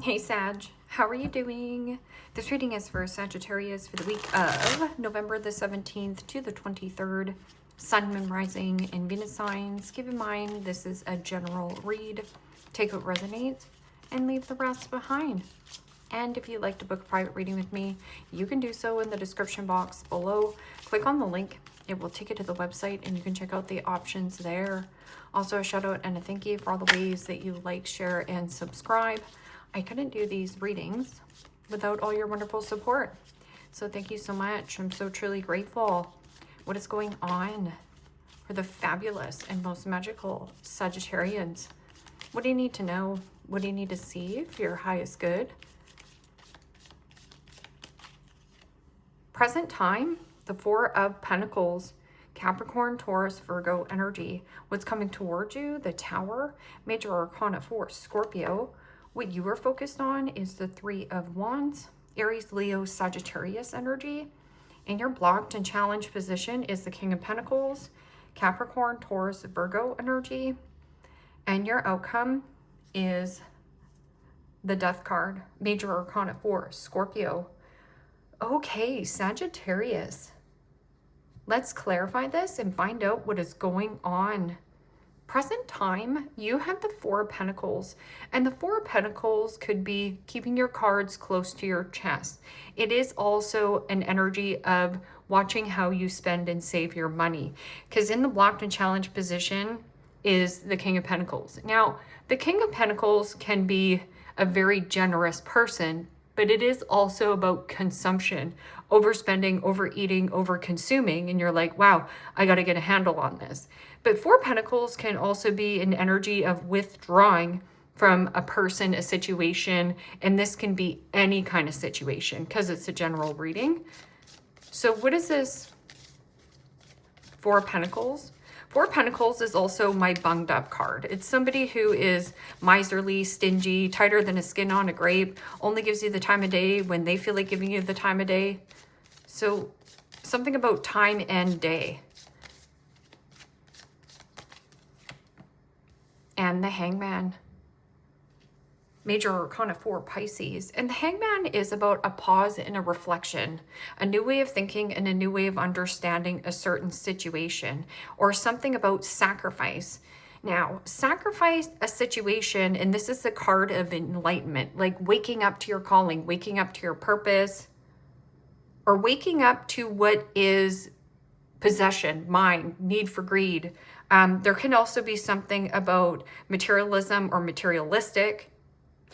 Hey Sag, how are you doing? This reading is for Sagittarius for the week of November the 17th to the 23rd. Sun, Moon, Rising, and Venus signs. Keep in mind this is a general read. Take what resonates and leave the rest behind. And if you'd like to book a private reading with me, you can do so in the description box below. Click on the link. It will take you to the website and you can check out the options there. Also a shout out and a thank you for all the ways that you like, share, and subscribe. I couldn't do these readings without all your wonderful support. So thank you so much. I'm so truly grateful. What is going on for the fabulous and most magical Sagittarians? What do you need to know? What do you need to see for your highest good? Present time, the Four of Pentacles, Capricorn, Taurus, Virgo energy. What's coming towards you? The Tower, Major Arcana 4, Scorpio. What you are focused on is the Three of Wands, Aries, Leo, Sagittarius energy. And your blocked and challenged position is the King of Pentacles, Capricorn, Taurus, Virgo energy. And your outcome is the Death card, Major Arcana 4, Scorpio. Okay, Sagittarius. Let's clarify this and find out what is going on. Present time, you have the Four of Pentacles, and the Four of Pentacles could be keeping your cards close to your chest. It is also an energy of watching how you spend and save your money, because in the blocked and challenged position is the King of Pentacles. Now, the King of Pentacles can be a very generous person, but it is also about consumption, overspending, overeating, over-consuming, and you're like, wow, I got to get a handle on this. But Four Pentacles can also be an energy of withdrawing from a person, a situation, and this can be any kind of situation because it's a general reading. So what is this Four Pentacles? Four Pentacles is also my bunged up card. It's somebody who is miserly, stingy, tighter than a skin on a grape, only gives you the time of day when they feel like giving you the time of day. So something about time and day. And the Hangman, Major Arcana 4, Pisces. And the Hangman is about a pause and a reflection, a new way of thinking and a new way of understanding a certain situation, or something about sacrifice. Now, sacrifice a situation, and this is the card of enlightenment, like waking up to your calling, waking up to your purpose, or waking up to what is possession, mine, need for greed. There can also be something about materialism or materialistic,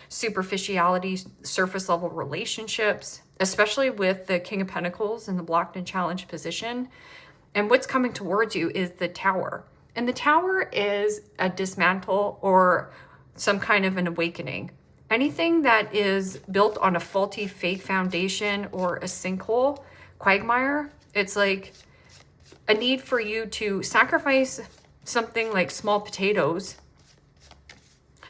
superficiality, surface level relationships, especially with the King of Pentacles in the blocked and challenged position. And what's coming towards you is the Tower. And the Tower is a dismantle or some kind of an awakening. Anything that is built on a faulty, fake foundation or a sinkhole, quagmire, it's like a need for you to sacrifice something like small potatoes,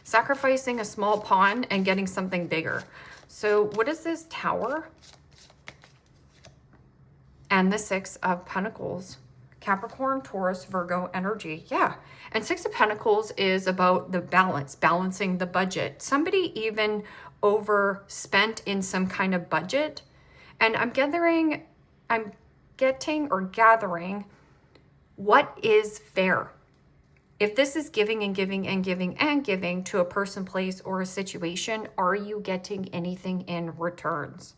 sacrificing a small pond and getting something bigger. So what is this Tower? And the Six of Pentacles, Capricorn, Taurus, Virgo energy. Yeah. And Six of Pentacles is about the balance, balancing the budget. Somebody even overspent in some kind of budget. And I'm getting what is fair. If this is giving and giving and giving and giving to a person, place, or a situation, are you getting anything in returns?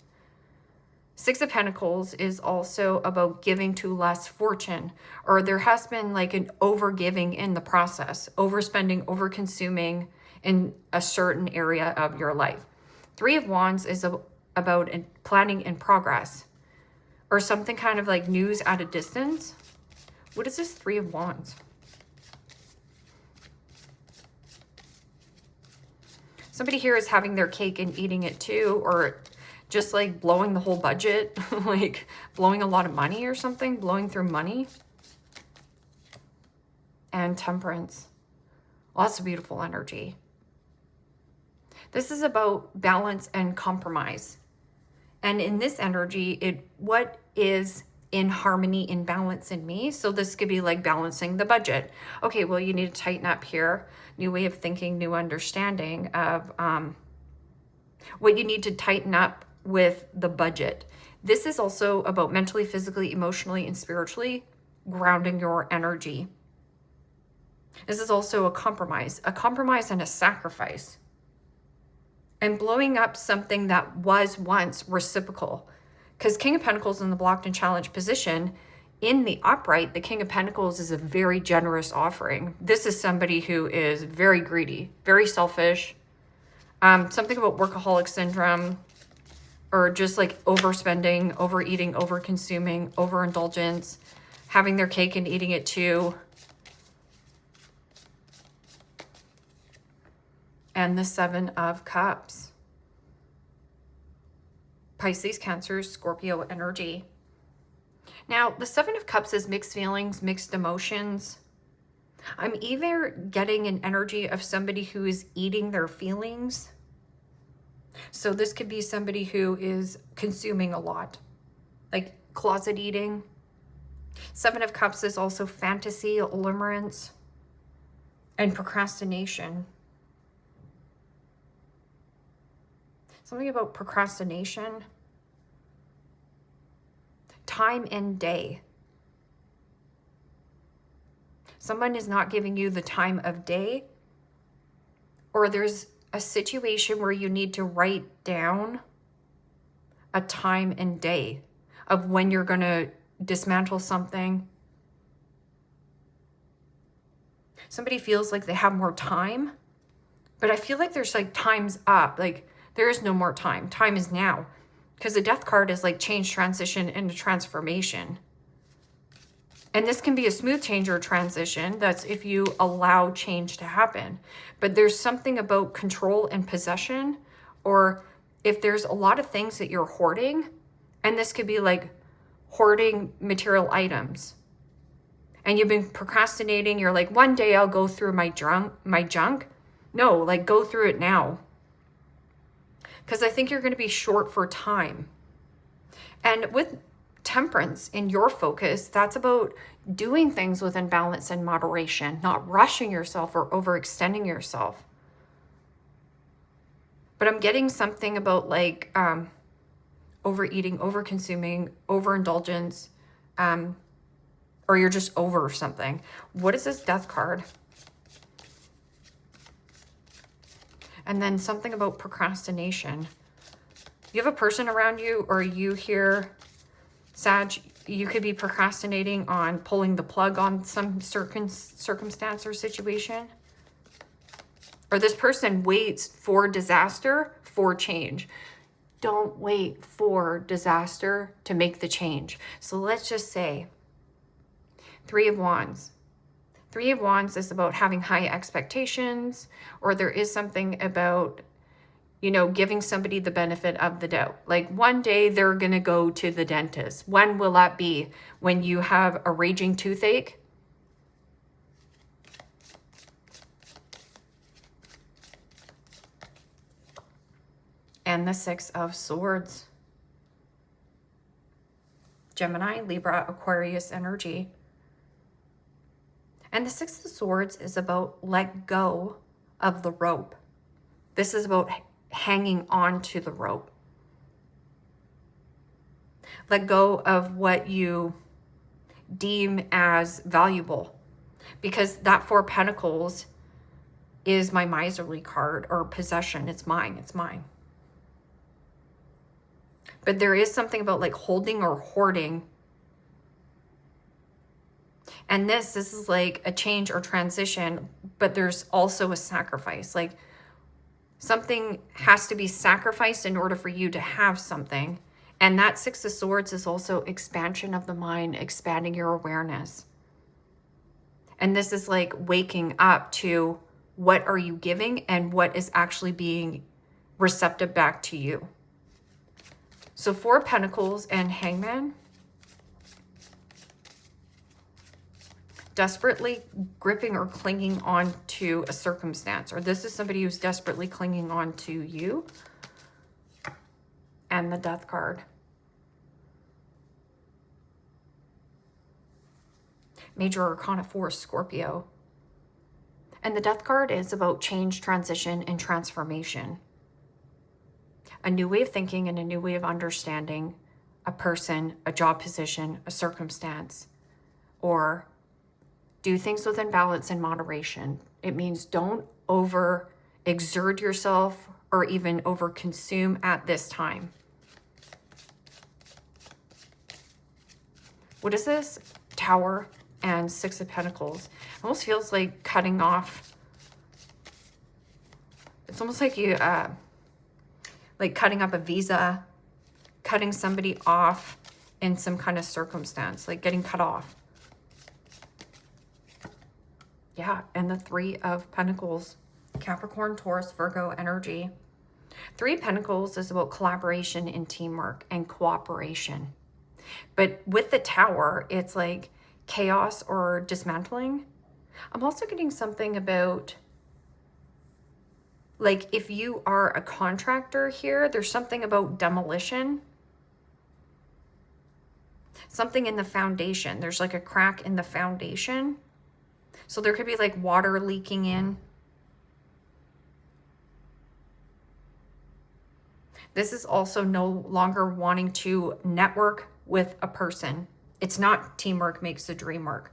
Six of Pentacles is also about giving to less fortune, or there has been like an over-giving in the process, overspending, over-consuming in a certain area of your life. Three of Wands is about planning in progress, or something kind of like news at a distance. What is this Three of Wands? Somebody here is having their cake and eating it too, or just like blowing the whole budget, like blowing a lot of money or something, blowing through money. And Temperance. Lots of beautiful energy. This is about balance and compromise. And in this energy, what is in harmony, in balance in me? So this could be like balancing the budget. Okay, well, you need to tighten up here. New way of thinking, new understanding of what you need to tighten up with the budget. This is also about mentally, physically, emotionally, and spiritually grounding your energy. This is also a compromise and a sacrifice. And blowing up something that was once reciprocal. Because King of Pentacles in the blocked and challenged position, in the upright, the King of Pentacles is a very generous offering. This is somebody who is very greedy, very selfish. Something about workaholic syndrome, or just like overspending, overeating, overconsuming, overindulgence, having their cake and eating it too. And the Seven of Cups. Pisces, Cancer, Scorpio energy. Now, the Seven of Cups is mixed feelings, mixed emotions. I'm either getting an energy of somebody who is eating their feelings. So this could be somebody who is consuming a lot, like closet eating. Seven of Cups is also fantasy, limerence, and procrastination. Something about procrastination. Time and day. Someone is not giving you the time of day, or there's a situation where you need to write down a time and day of when you're going to dismantle something. Somebody feels like they have more time, but I feel like there's like time's up. Like there is no more time. Time is now. Because the Death card is like change, transition, and transformation. And this can be a smooth change or transition. That's if you allow change to happen. But there's something about control and possession, or if there's a lot of things that you're hoarding, and this could be like hoarding material items. And you've been procrastinating. You're like, one day I'll go through my junk. No, like go through it now. Because I think you're going to be short for time. And with Temperance in your focus, that's about doing things within balance and moderation, not rushing yourself or overextending yourself. But I'm getting something about like overeating, overconsuming, overindulgence, or you're just over something. What is this Death card? And then something about procrastination. You have a person around you, or you here, Sag, you could be procrastinating on pulling the plug on some circumstance or situation. Or this person waits for disaster for change. Don't wait for disaster to make the change. So let's just say Three of Wands. Three of Wands is about having high expectations, or there is something about, you know, giving somebody the benefit of the doubt. Like one day they're going to go to the dentist. When will that be? When you have a raging toothache? And the Six of Swords. Gemini, Libra, Aquarius energy. And the Six of Swords is about let go of the rope. This is about hanging on to the rope. Let go of what you deem as valuable. Because that Four of Pentacles is my miserly card, or possession. It's mine. It's mine. But there is something about like holding or hoarding. And this is like a change or transition, but there's also a sacrifice. Like something has to be sacrificed in order for you to have something. And that Six of Swords is also expansion of the mind, expanding your awareness. And this is like waking up to what are you giving and what is actually being receptive back to you. So Four of Pentacles and Hangman. Desperately gripping or clinging on to a circumstance, or this is somebody who's desperately clinging on to you. And the Death card. Major Arcana 4, Scorpio. And the Death card is about change, transition, and transformation. a new way of thinking and a new way of understanding a person, a job position, a circumstance, or do things within balance and moderation. It means don't over exert yourself or even over consume at this time. What is this? Tower and Six of Pentacles. It almost feels like cutting off. It's almost like you, like cutting up a visa, cutting somebody off in some kind of circumstance, like getting cut off. Yeah, and the Three of Pentacles, Capricorn, Taurus, Virgo energy. Three of Pentacles is about collaboration and teamwork and cooperation. But with the Tower, it's like chaos or dismantling. I'm also getting something about, like, if you are a contractor here, there's something about demolition. Something in the foundation. There's like a crack in the foundation. So there could be like water leaking in. This is also no longer wanting to network with a person. It's not teamwork makes the dream work.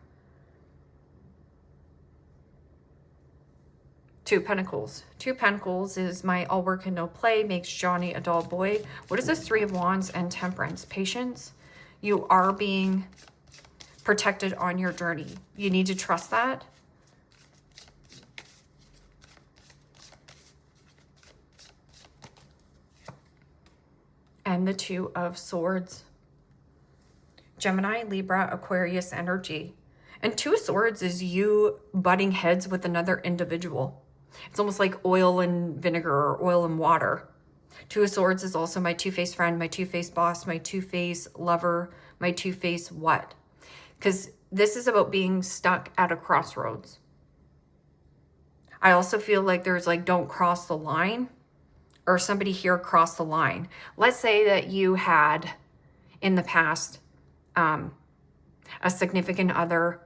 Two of Pentacles. Two of Pentacles is my all work and no play makes Johnny a dull boy. What is this? Three of Wands and Temperance. Patience. You are being protected on your journey. You need to trust that. And the Two of Swords. Gemini, Libra, Aquarius energy. And Two of Swords is you butting heads with another individual. It's almost like oil and vinegar or oil and water. Two of Swords is also my two-faced friend, my two-faced boss, my two-faced lover, my two-faced what? Because this is about being stuck at a crossroads. I also feel like there's like, don't cross the line, or somebody here crossed the line. Let's say that you had in the past a significant other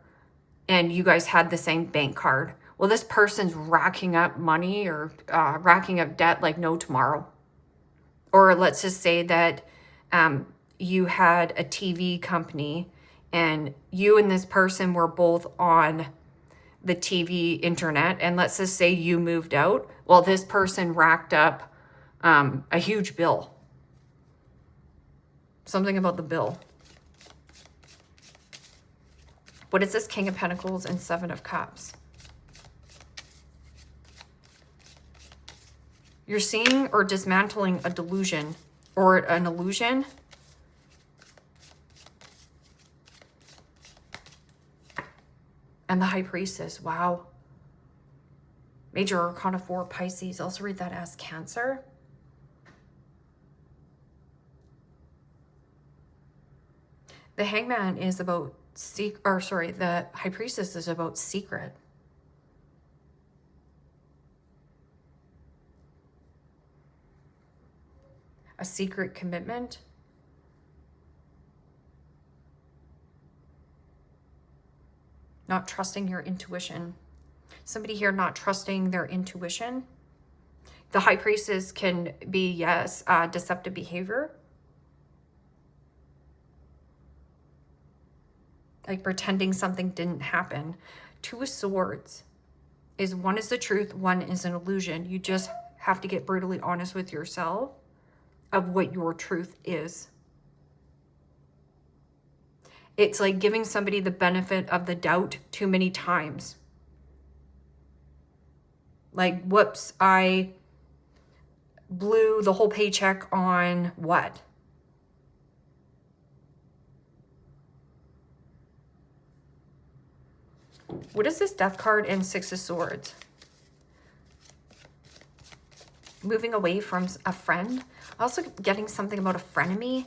and you guys had the same bank card. Well, this person's racking up money or racking up debt like no tomorrow. Or let's just say that you had a TV company and you and this person were both on the TV internet. And let's just say you moved out. Well, this person racked up a huge bill. Something about the bill. What is this? King of Pentacles and Seven of Cups. You're seeing or dismantling a delusion or an illusion. And the High Priestess. Wow. Major Arcana 4, Pisces. Also read that as Cancer. The Hangman is about the High Priestess is about secret. A secret commitment. Not trusting your intuition. Somebody here not trusting their intuition. The High Priestess can be, yes, deceptive behavior. Like pretending something didn't happen. Two of Swords is one is the truth, one is an illusion. You just have to get brutally honest with yourself of what your truth is. It's like giving somebody the benefit of the doubt too many times. Like, whoops, I blew the whole paycheck on what? What is this? Death card and Six of Swords? Moving away from a friend. Also getting something about a frenemy.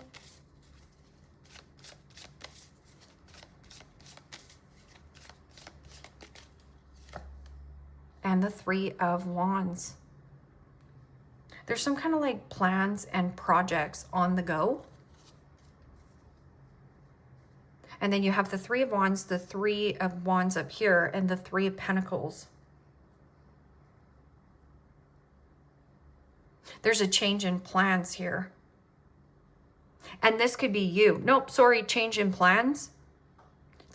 And the Three of Wands. There's some kind of like plans and projects on the go. And then you have the Three of Wands, the Three of Wands up here, and the Three of Pentacles. There's a change in plans here. And this could be you. Nope, sorry, change in plans.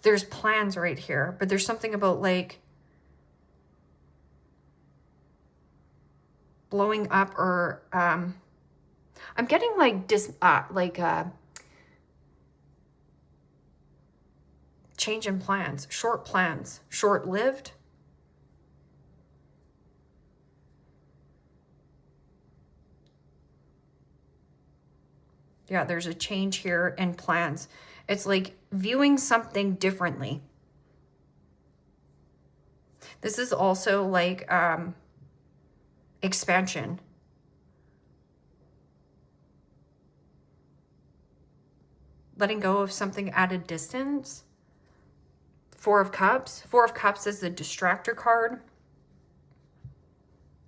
There's plans right here, but there's something about like blowing up, or I'm getting like change in plans, short-lived. Yeah, there's a change here in plans. It's like viewing something differently. This is also like expansion. Letting go of something at a distance. Four of Cups. Four of Cups is the distractor card.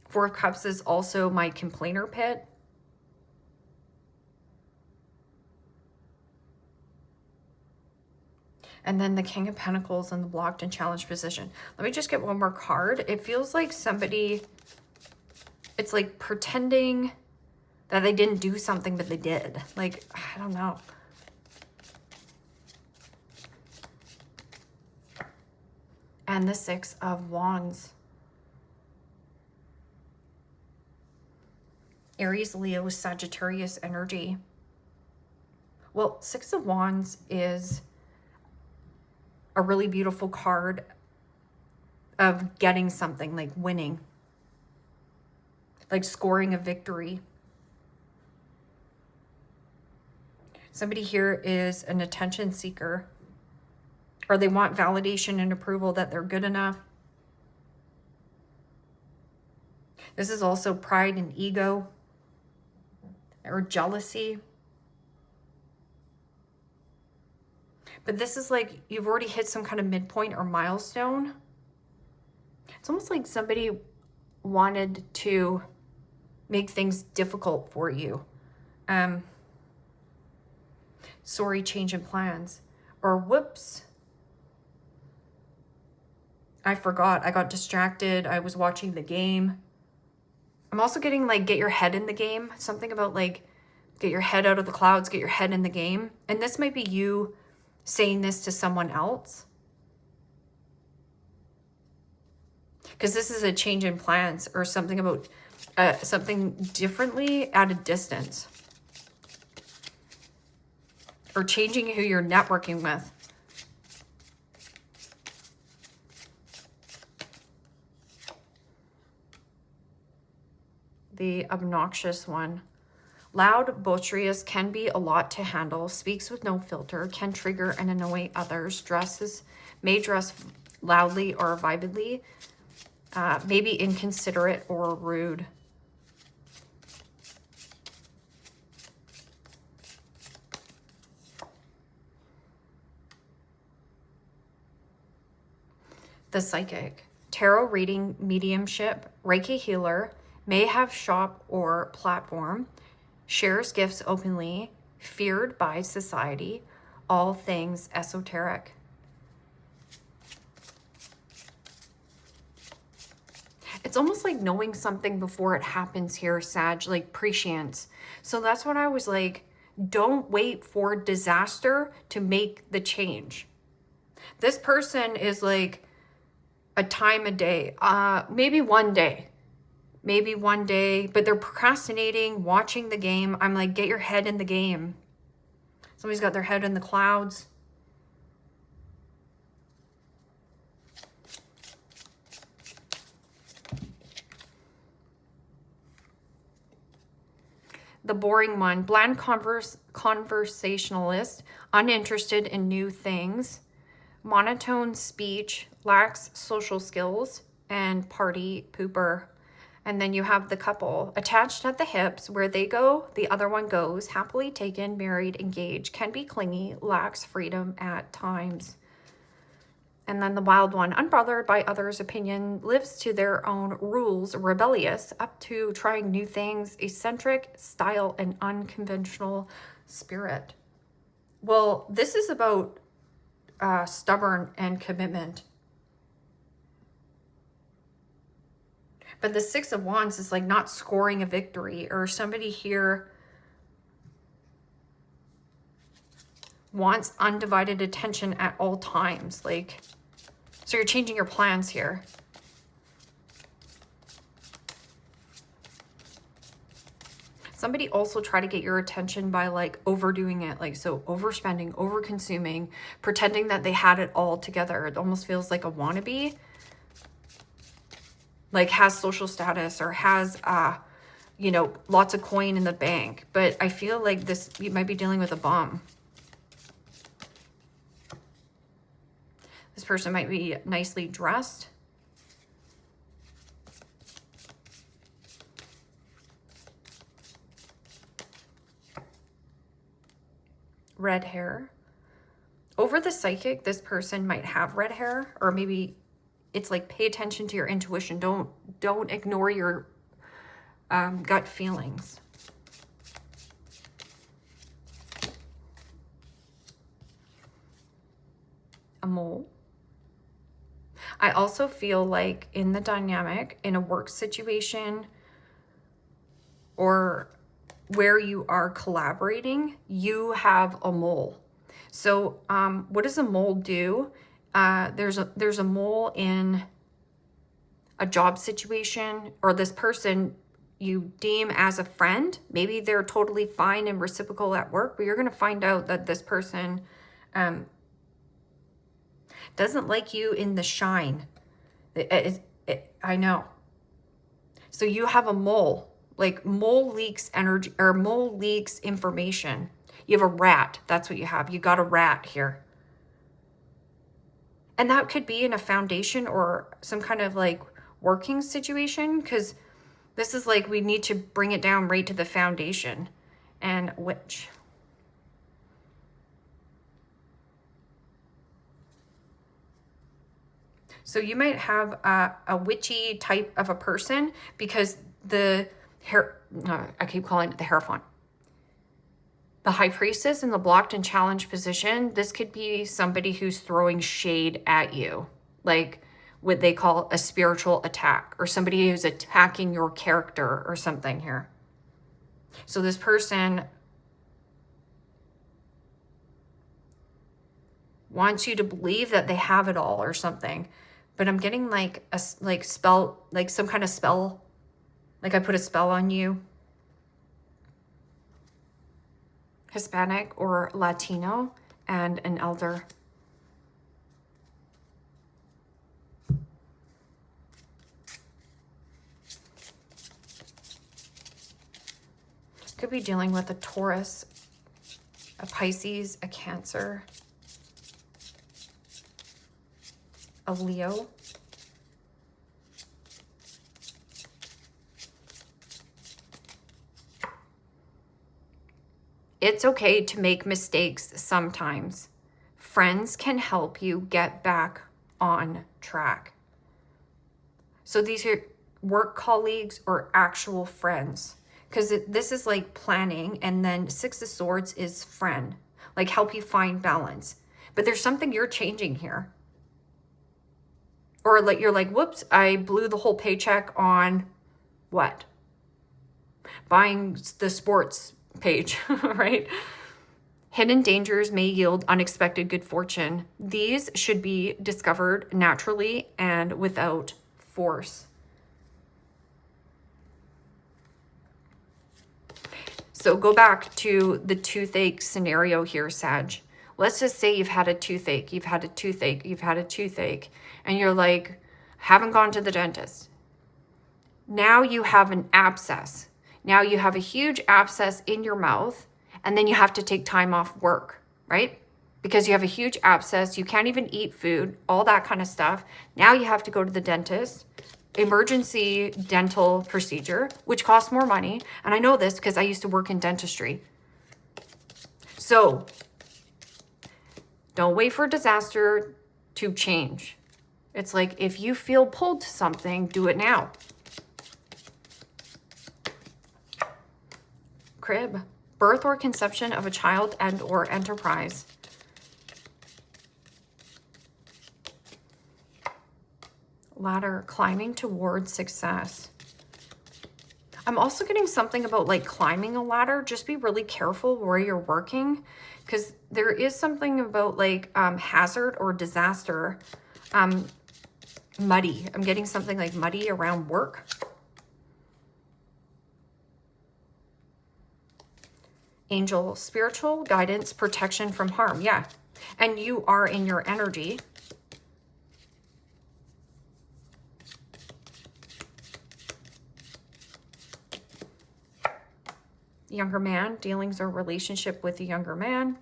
Four of Cups is also my complainer pit. And then the King of Pentacles in the blocked and challenged position. Let me just get one more card. It feels like somebody, it's like pretending that they didn't do something, but they did. Like, I don't know. And the Six of Wands. Aries, Leo, Sagittarius energy. Well, Six of Wands is a really beautiful card of getting something, like winning, like scoring a victory. Somebody here is an attention seeker, or they want validation and approval that they're good enough. This is also pride and ego, or jealousy. But this is like you've already hit some kind of midpoint or milestone. It's almost like somebody wanted to make things difficult for you. Sorry, change in plans. Or whoops, I forgot. I got distracted. I was watching the game. I'm also getting like, get your head in the game. Something about like, get your head out of the clouds, get your head in the game. And this might be you saying this to someone else. Because this is a change in plans, or something about something differently at a distance. Or changing who you're networking with. The obnoxious one. Loud, boisterous, can be a lot to handle, speaks with no filter, can trigger and annoy others, may dress loudly or vividly, may be inconsiderate or rude. The psychic. Tarot reading, mediumship, Reiki healer, may have shop or platform, shares gifts openly, feared by society, all things esoteric. It's almost like knowing something before it happens here, Sag, like prescience. So that's what I was like, don't wait for disaster to make the change. This person is like a time a day, maybe one day, but they're procrastinating, watching the game. I'm like, get your head in the game. Somebody's got their head in the clouds. The boring one, bland conversationalist, uninterested in new things, monotone speech, lacks social skills, and party pooper. And then you have the couple, attached at the hips, where they go, the other one goes, happily taken, married, engaged, can be clingy, lacks freedom at times. And then the wild one, unbothered by others' opinion, lives to their own rules, rebellious, up to trying new things, eccentric, style, and unconventional spirit. Well, this is about stubborn and commitment. But the Six of Wands is like not scoring a victory, or somebody here wants undivided attention at all times. Like, so you're changing your plans here. Somebody also try to get your attention by like overdoing it. Like, so overspending, over-consuming, pretending that they had it all together. It almost feels like a wannabe. Like has social status or has, you know, lots of coin in the bank. But I feel like this, you might be dealing with a bum. This person might be nicely dressed. Red hair. Over the psychic, this person might have red hair, or maybe it's like pay attention to your intuition. Don't ignore your gut feelings. A mole. I also feel like in the dynamic, in a work situation, or where you are collaborating, you have a mole. So what does a mole do? There's a mole in a job situation, or this person you deem as a friend. Maybe they're totally fine and reciprocal at work, but you're going to find out that this person doesn't like you in the shine. I know. So you have a mole. Like mole leaks energy, or mole leaks information. You have a rat. That's what you have. You got a rat here. And that could be in a foundation or some kind of like working situation, because this is like we need to bring it down right to the foundation. And witch. So you might have a witchy type of a person, because the hair, I keep calling it the Hierophant. The High Priestess in the blocked and challenged position, this could be somebody who's throwing shade at you, like what they call a spiritual attack, or somebody who's attacking your character or something here. So this person wants you to believe that they have it all or something. But I'm getting like a spell, like some kind of spell. Like I put a spell on you. Hispanic or Latino, and an elder. Could be dealing with a Taurus, a Pisces, a Cancer, a Leo. It's okay to make mistakes sometimes. Friends can help you get back on track. So these are work colleagues or actual friends, because this is like planning, and then Six of Swords is friend, like help you find balance. But there's something you're changing here. Or like you're like, whoops, I blew the whole paycheck on what? Buying the sports page, right? Hidden dangers may yield unexpected good fortune. These should be discovered naturally and without force. So go back to the toothache scenario here, Sag. Let's just say you've had a toothache, you've had a toothache, you've had a toothache, and you're like, haven't gone to the dentist. Now you have an abscess. Now you have a huge abscess in your mouth, and then you have to take time off work, right? Because you have a huge abscess, you can't even eat food, all that kind of stuff. Now you have to go to the dentist, emergency dental procedure, which costs more money. And I know this because I used to work in dentistry. So don't wait for a disaster to change. It's like, if you feel pulled to something, do it now. Crib, birth or conception of a child and or enterprise. Ladder, climbing towards success. I'm also getting something about like climbing a ladder. Just be really careful where you're working, because there is something about like hazard or disaster. Muddy. I'm getting something like muddy around work. Angel, spiritual guidance, protection from harm. Yeah. And you are in your energy. Younger man, dealings or relationship with a younger man.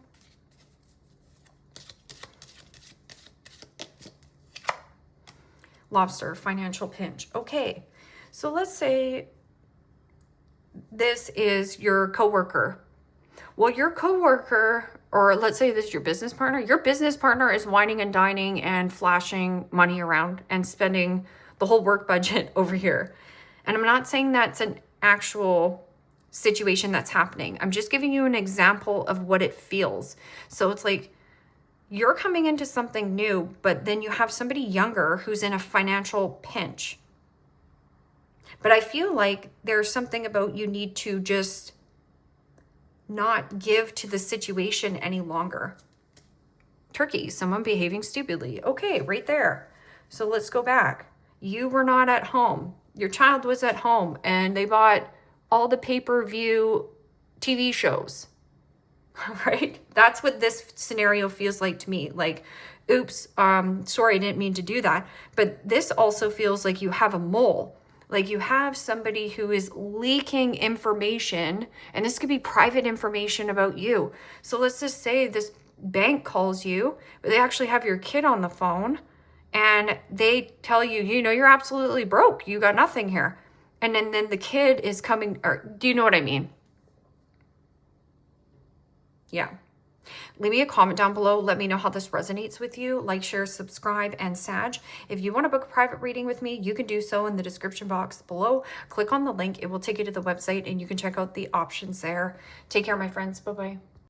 Lobster, financial pinch. Okay, so let's say this is your coworker. Well, your coworker, or let's say this is your business partner is whining and dining and flashing money around and spending the whole work budget over here. And I'm not saying that's an actual situation that's happening. I'm just giving you an example of what it feels. So it's like you're coming into something new, but then you have somebody younger who's in a financial pinch. But I feel like there's something about you need to just not give to the situation any longer. Turkey, someone behaving stupidly. Okay, right there. So let's go back. You were not at home. Your child was at home and they bought all the pay-per-view TV shows, right? That's what this scenario feels like to me. Like, oops, sorry, I didn't mean to do that. But this also feels like you have a mole. Like you have somebody who is leaking information, and this could be private information about you. So let's just say this bank calls you, but they actually have your kid on the phone and they tell you, you know, you're absolutely broke. You got nothing here. And then the kid is coming, or do you know what I mean? Yeah. Leave me a comment down below. Let me know how this resonates with you. Like, share, subscribe, and Sag. If you want to book a private reading with me, you can do so in the description box below. Click on the link. It will take you to the website and you can check out the options there. Take care, my friends. Bye-bye.